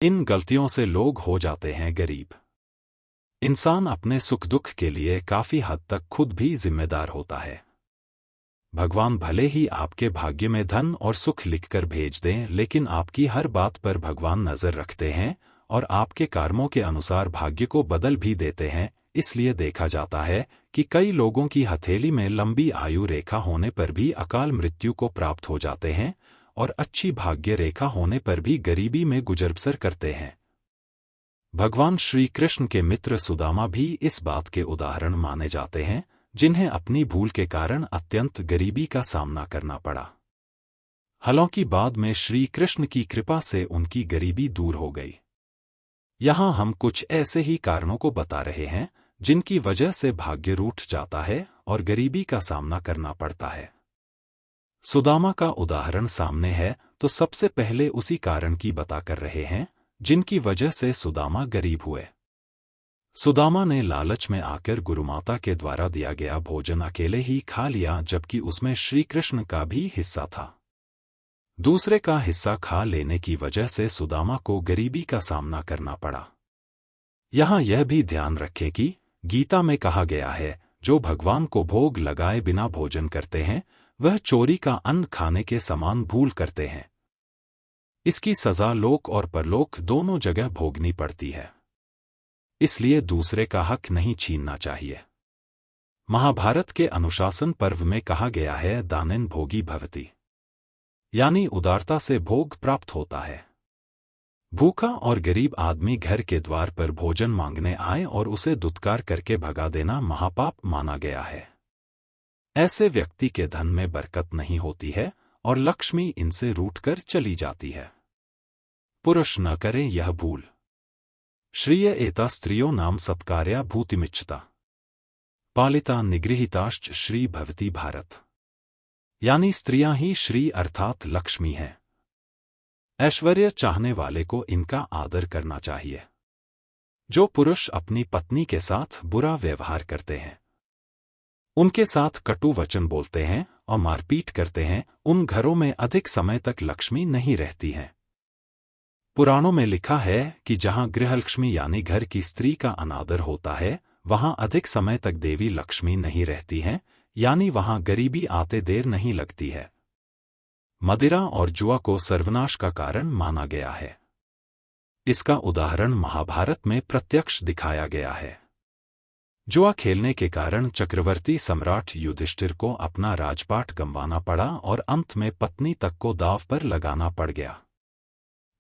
इन गलतियों से लोग हो जाते हैं गरीब। इंसान अपने सुख दुख के लिए काफी हद तक खुद भी जिम्मेदार होता है। भगवान भले ही आपके भाग्य में धन और सुख लिखकर भेज दें, लेकिन आपकी हर बात पर भगवान नजर रखते हैं और आपके कर्मों के अनुसार भाग्य को बदल भी देते हैं। इसलिए देखा जाता है कि कई लोगों की हथेली में लंबी आयु रेखा होने पर भी अकाल मृत्यु को प्राप्त हो जाते हैं और अच्छी भाग्य रेखा होने पर भी गरीबी में गुजर बसर करते हैं। भगवान श्री कृष्ण के मित्र सुदामा भी इस बात के उदाहरण माने जाते हैं, जिन्हें अपनी भूल के कारण अत्यंत गरीबी का सामना करना पड़ा। हालांकि बाद में श्री कृष्ण की कृपा से उनकी गरीबी दूर हो गई। यहाँ हम कुछ ऐसे ही कारणों को बता रहे हैं जिनकी वजह से भाग्य रूठ जाता है और गरीबी का सामना करना पड़ता है। सुदामा का उदाहरण सामने है तो सबसे पहले उसी कारण की बता कर रहे हैं जिनकी वजह से सुदामा गरीब हुए। सुदामा ने लालच में आकर गुरुमाता के द्वारा दिया गया भोजन अकेले ही खा लिया, जबकि उसमें श्री कृष्ण का भी हिस्सा था। दूसरे का हिस्सा खा लेने की वजह से सुदामा को गरीबी का सामना करना पड़ा। यहाँ यह भी ध्यान रखें कि गीता में कहा गया है, जो भगवान को भोग लगाए बिना भोजन करते हैं वह चोरी का अन्न खाने के समान भूल करते हैं। इसकी सजा लोक और परलोक दोनों जगह भोगनी पड़ती है। इसलिए दूसरे का हक नहीं छीनना चाहिए। महाभारत के अनुशासन पर्व में कहा गया है, दानेन भोगी भवति, यानी उदारता से भोग प्राप्त होता है। भूखा और गरीब आदमी घर के द्वार पर भोजन मांगने आए और उसे दुत्कार करके भगा देना महापाप माना गया है। ऐसे व्यक्ति के धन में बरकत नहीं होती है और लक्ष्मी इनसे रूठकर चली जाती है। पुरुष न करें यह भूल। श्रिय एता स्त्रियो नाम सत्कार्या भूतिमिच्छता पालिता निगृहीताश्च श्री भवती भारत, यानी स्त्रियां ही श्री अर्थात लक्ष्मी हैं। ऐश्वर्य चाहने वाले को इनका आदर करना चाहिए। जो पुरुष अपनी पत्नी के साथ बुरा व्यवहार करते हैं, उनके साथ कटु वचन बोलते हैं और मारपीट करते हैं, उन घरों में अधिक समय तक लक्ष्मी नहीं रहती हैं। पुराणों में लिखा है कि जहां गृहलक्ष्मी यानी घर की स्त्री का अनादर होता है, वहां अधिक समय तक देवी लक्ष्मी नहीं रहती हैं, यानी वहां गरीबी आते देर नहीं लगती है। मदिरा और जुआ को सर्वनाश का कारण माना गया है। इसका उदाहरण महाभारत में प्रत्यक्ष दिखाया गया है। जुआ खेलने के कारण चक्रवर्ती सम्राट युधिष्ठिर को अपना राजपाट गंवाना पड़ा और अंत में पत्नी तक को दांव पर लगाना पड़ गया।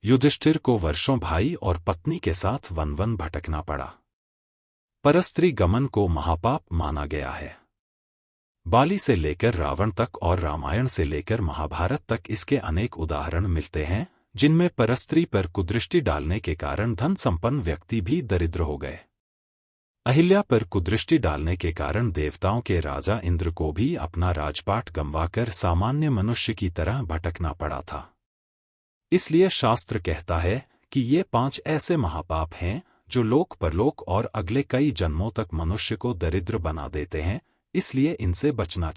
युधिष्ठिर को वर्षों भाई और पत्नी के साथ वन वन भटकना पड़ा। परस्त्री गमन को महापाप माना गया है। बाली से लेकर रावण तक और रामायण से लेकर महाभारत तक इसके अनेक उदाहरण मिलते हैं, जिनमें परस्त्री पर कुदृष्टि डालने के कारण धन संपन्न व्यक्ति भी दरिद्र हो गए। अहिल्या पर कुदृष्टि डालने के कारण देवताओं के राजा इंद्र को भी अपना राजपाट गंवाकर सामान्य मनुष्य की तरह भटकना पड़ा था। इसलिए शास्त्र कहता है कि ये 5 ऐसे महापाप हैं जो लोक परलोक और अगले कई जन्मों तक मनुष्य को दरिद्र बना देते हैं, इसलिए इनसे बचना चाहिए।